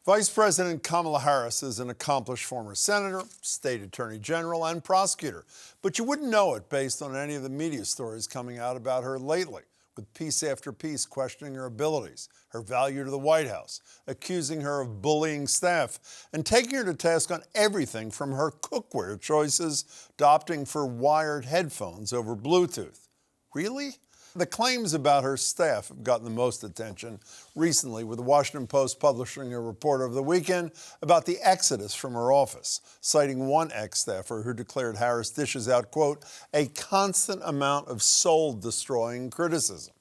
Vice President Kamala Harris is an accomplished former senator, state attorney general, and prosecutor. But you wouldn't know it based on any of the media stories coming out about her lately, with piece after piece questioning her abilities, her value to the White House, accusing her of bullying staff, and taking her to task on everything from her cookware choices to opting for wired headphones over Bluetooth. Really? The claims about her staff have gotten the most attention recently, with the Washington Post publishing a report over the weekend about the exodus from her office, citing one ex-staffer who declared Harris dishes out, quote, a constant amount of soul-destroying criticism.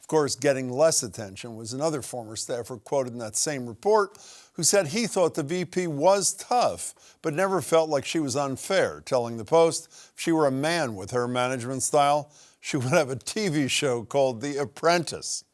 Of course, getting less attention was another former staffer quoted in that same report who said he thought the VP was tough, but never felt like she was unfair, telling the Post if she were a man with her management style, she would have a TV show called The Apprentice.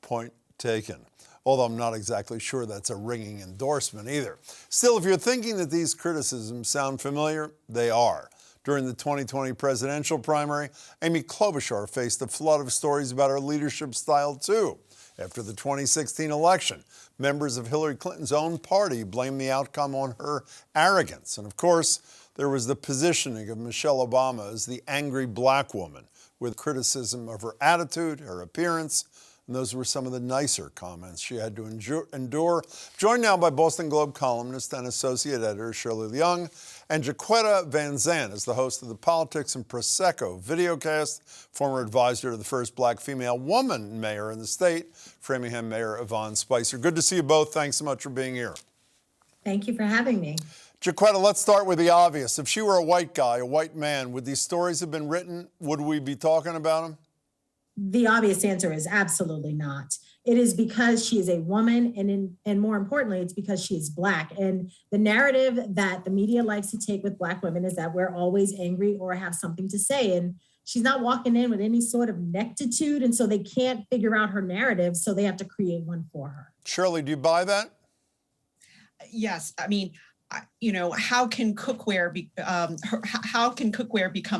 Point taken. Although I'm not exactly sure that's a ringing endorsement either. Still, if you're thinking that these criticisms sound familiar, they are. During the 2020 presidential primary, Amy Klobuchar faced a flood of stories about her leadership style, too. After the 2016 election, members of Hillary Clinton's own party blamed the outcome on her arrogance. And of course, there was the positioning of Michelle Obama as the angry black woman, with criticism of her attitude, her appearance, and those were some of the nicer comments she had to endure. Joined now by Boston Globe columnist and associate editor Shirley Leung, and Jacquetta Van Zandt is the host of the Politics and Prosecco videocast, former advisor to the first black female woman mayor in the state, Framingham Mayor Yvonne Spicer. Good to see you both. Thanks so much for being here. Thank you for having me. Jacquetta, let's start with the obvious. If she were a white guy, a white man, would these stories have been written? Would we be talking about them? The obvious answer is absolutely not. It is because she is a woman, and more importantly, it's because she is black. And the narrative that the media likes to take with black women is that we're always angry or have something to say. And she's not walking in with any sort of nectitude, and so they can't figure out her narrative, so they have to create one for her. Shirley, do you buy that? Yes. I mean, you know, how can cookware become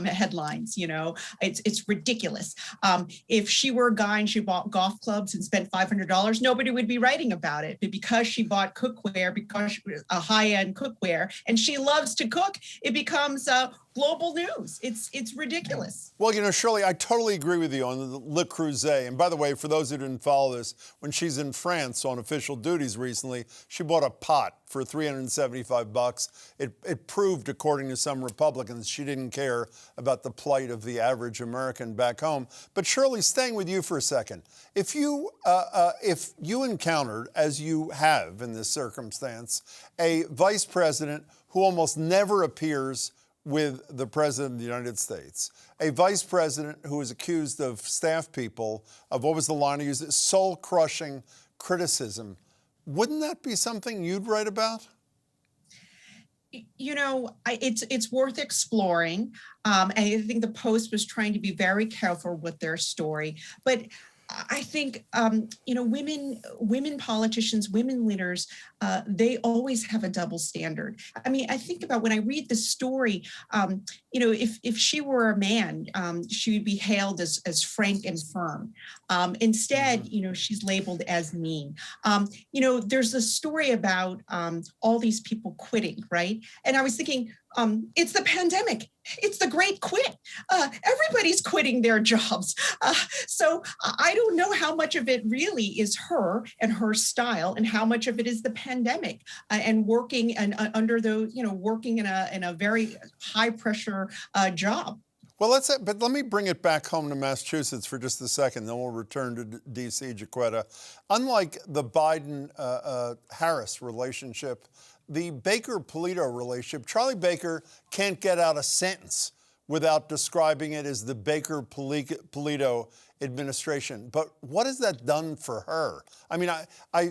headlines? You know, it's ridiculous. If she were a guy and she bought golf clubs and spent $500, nobody would be writing about it. But because she bought cookware, because she was a high-end cookware, and she loves to cook, it becomes global news. It's ridiculous. Well, you know, Shirley, I totally agree with you on the Le Creuset. And by the way, for those who didn't follow this, when she's in France on official duties recently, she bought a pot for $375. It proved, according to some Republicans, she didn't care about the plight of the average American back home. But Shirley, staying with you for a second, if you encountered, as you have in this circumstance, a vice president who almost never appears with the President of the United States, a vice president who is accused of staff people of, what was the line I used, soul-crushing criticism, wouldn't that be something you'd write about? You know, it's worth exploring. I think the Post was trying to be very careful with their story, but I think, you know, women politicians, women leaders, they always have a double standard. I mean, I think about when I read the story, you know, if she were a man, she would be hailed as frank and firm. Instead, you know, she's labeled as mean. You know, there's a story about all these people quitting, right? And I was thinking, it's the pandemic. It's the great quit. Everybody's quitting their jobs. So I don't know how much of it really is her and her style, and how much of it is the pandemic and working and under those, you know, working in a very high pressure job. Well, but let me bring it back home to Massachusetts for just a second, then we'll return to D.C., Jacquetta. Unlike the Biden-Harris relationship, the Baker-Polito relationship, Charlie Baker can't get out a sentence without describing it as the Baker-Polito administration. But what has that done for her? I mean,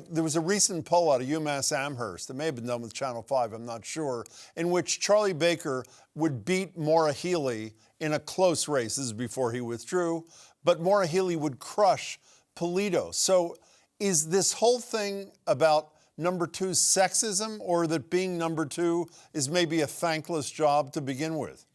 there was a recent poll out of UMass Amherst, it may have been done with Channel 5, I'm not sure, in which Charlie Baker would beat Maura Healey in a close race. This is before he withdrew, but Maura Healey would crush Polito. So is this whole thing about number two sexism, or that being number two is maybe a thankless job to begin with?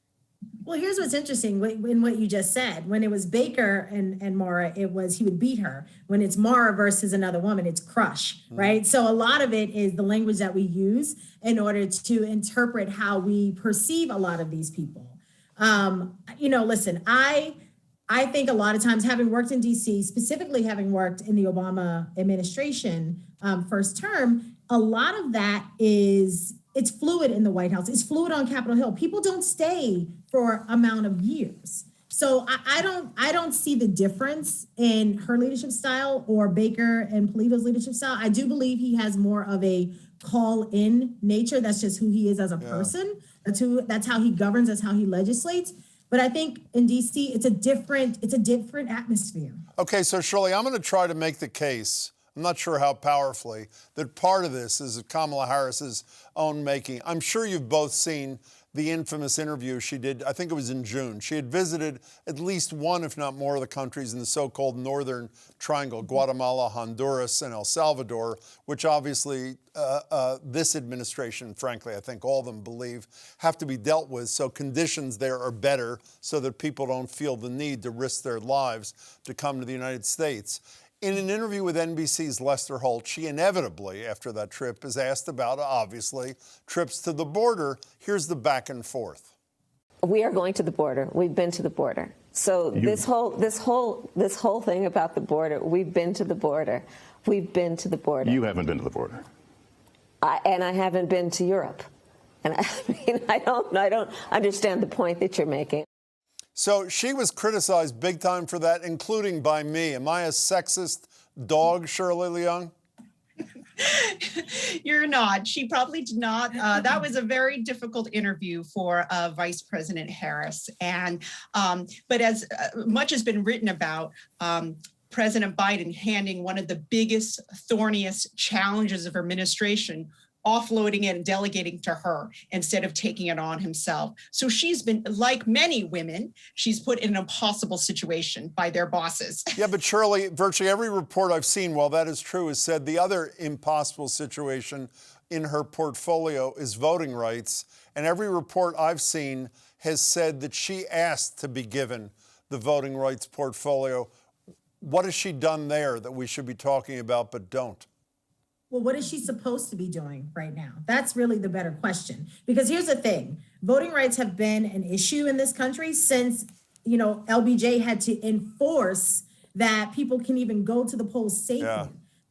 Well, here's what's interesting in what you just said. When it was Baker and Mara, it was he would beat her. When it's Mara versus another woman, it's crush, right? So a lot of it is the language that we use in order to interpret how we perceive a lot of these people. Listen, I think a lot of times, having worked in DC, specifically having worked in the Obama administration first term, a lot of that it's fluid in the White House. It's fluid on Capitol Hill. People don't stay for amount of years. So I don't see the difference in her leadership style or Baker and Polito's leadership style. I do believe he has more of a call-in nature. That's just who he is as a person. That's how he governs. That's how he legislates. But I think in DC, it's a different atmosphere. Okay, so Shirley, I'm going to try to make the case, I'm not sure how powerfully, that part of this is Kamala Harris's own making. I'm sure you've both seen the infamous interview she did, I think it was in June. She had visited at least one, if not more, of the countries in the so-called Northern Triangle, Guatemala, Honduras, and El Salvador, which obviously this administration, frankly, I think all of them believe, have to be dealt with. So conditions there are better so that people don't feel the need to risk their lives to come to the United States. In an interview with NBC's Lester Holt, she inevitably, after that trip, is asked about, obviously, trips to the border. Here's the back and forth. We are going to the border. We've been to the border. So this whole thing about the border, we've been to the border. We've been to the border. You haven't been to the border. And I haven't been to Europe. And I don't understand the point that you're making. So she was criticized big time for that, including by me. Am I a sexist dog, Shirley Leung? You're not. She probably did not. That was a very difficult interview for Vice President Harris. And but as much has been written about, President Biden handing one of the biggest, thorniest challenges of her administration, offloading it and delegating to her instead of taking it on himself. So she's been, like many women, she's put in an impossible situation by their bosses. Yeah, but Shirley, virtually every report I've seen, while that is true, has said the other impossible situation in her portfolio is voting rights. And every report I've seen has said that she asked to be given the voting rights portfolio. What has she done there that we should be talking about but don't? Well, what is she supposed to be doing right now? That's really the better question. Because here's the thing, voting rights have been an issue in this country since, LBJ had to enforce that people can even go to the polls safely. Yeah.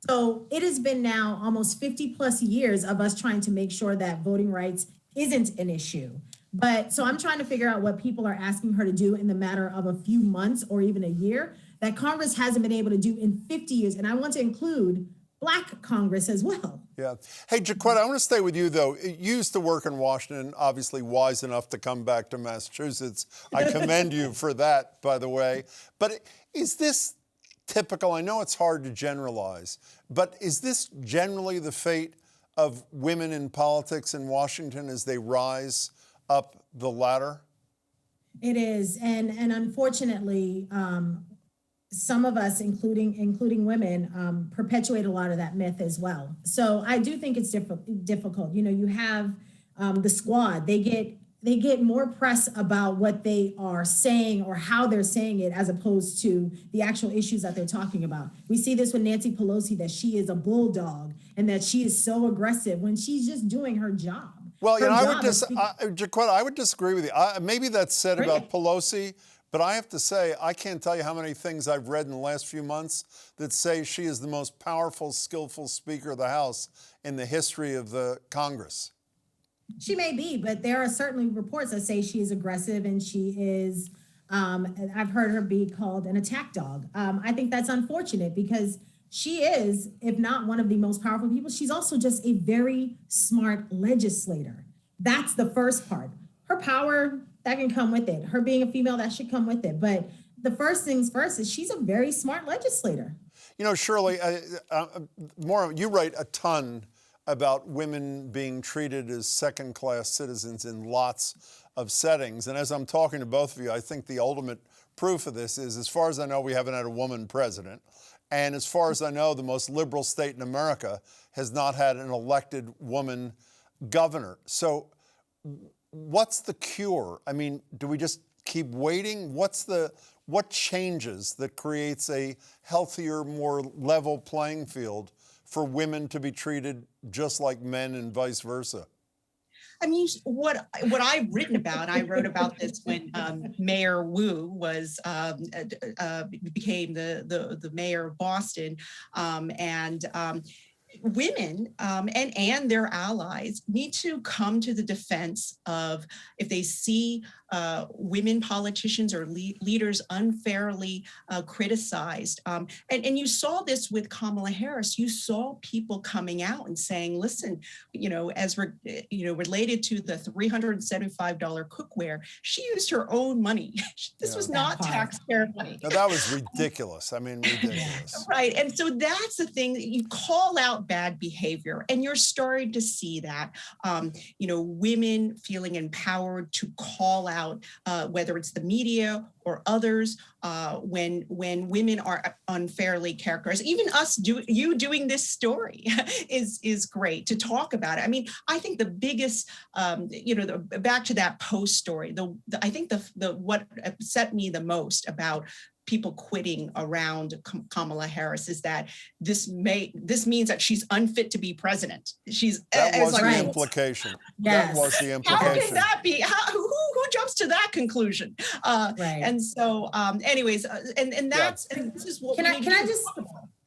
So it has been now almost 50 plus years of us trying to make sure that voting rights isn't an issue. But so I'm trying to figure out what people are asking her to do in the matter of a few months or even a year that Congress hasn't been able to do in 50 years. And I want to include Black Congress as well. Yeah. Hey, Jacquetta, I want to stay with you, though. You used to work in Washington, obviously wise enough to come back to Massachusetts. I commend you for that, by the way. But is this typical? I know it's hard to generalize, but is this generally the fate of women in politics in Washington as they rise up the ladder? It is. And unfortunately, some of us, including women, perpetuate a lot of that myth as well. So I do think it's difficult. You have the squad. They get more press about what they are saying or how they're saying it as opposed to the actual issues that they're talking about. We see this with Nancy Pelosi, that she is a bulldog and that she is so aggressive when she's just doing her job. Well, Jacquetta, I would disagree with you. Maybe that's said about Pelosi. But I have to say, I can't tell you how many things I've read in the last few months that say she is the most powerful, skillful Speaker of the House in the history of the Congress. She may be, but there are certainly reports that say she is aggressive and she is, I've heard her be called an attack dog. I think that's unfortunate because she is, if not one of the most powerful people, she's also just a very smart legislator. That's the first part. Her power, that can come with it. Her being a female, that should come with it. But the first things first is she's a very smart legislator. Shirley, you write a ton about women being treated as second-class citizens in lots of settings. And as I'm talking to both of you, I think the ultimate proof of this is, as far as I know, we haven't had a woman president. And as far as I know, the most liberal state in America has not had an elected woman governor. So what's the cure? I mean, do we just keep waiting? What changes that creates a healthier, more level playing field for women to be treated just like men and vice versa? I mean, what I've written about, I wrote about this when Mayor Wu was became the mayor of Boston, women and their allies need to come to the defense of if they see women politicians or leaders unfairly criticized. And you saw this with Kamala Harris. You saw people coming out and saying, listen, related to the $375 cookware, she used her own money. This was not taxpayer money. Now, that was ridiculous. I mean, ridiculous. Right. And so that's the thing that you call out bad behavior, and you're starting to see that, women feeling empowered to call out, whether it's the media or others, when women are unfairly characterized. Even us doing this story is great to talk about it. I mean, I think the biggest, back to that Post story, I think what upset me the most about people quitting around Kamala Harris is that this means that she's unfit to be president. That was the implication. Yes. That was the implication. How can that be? Who jumps to that conclusion? Right. And so, anyways, and this is what Can I just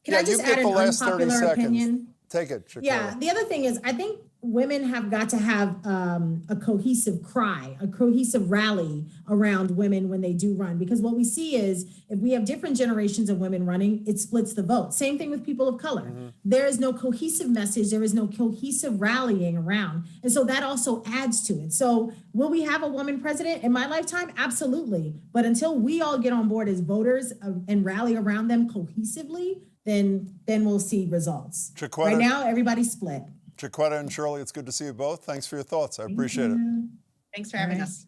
you add get an the last 30 unpopular seconds. opinion? Take it, Jacquetta. Yeah, the other thing is, I think women have got to have a cohesive cry, a cohesive rally around women when they do run. Because what we see is if we have different generations of women running, it splits the vote. Same thing with people of color. Mm-hmm. There is no cohesive message. There is no cohesive rallying around. And so that also adds to it. So will we have a woman president in my lifetime? Absolutely. But until we all get on board as voters and rally around them cohesively, then we'll see results. Jacquetta, right now, everybody's split. Jacquetta and Shirley, it's good to see you both. Thanks for your thoughts. I appreciate it. Thanks for having us.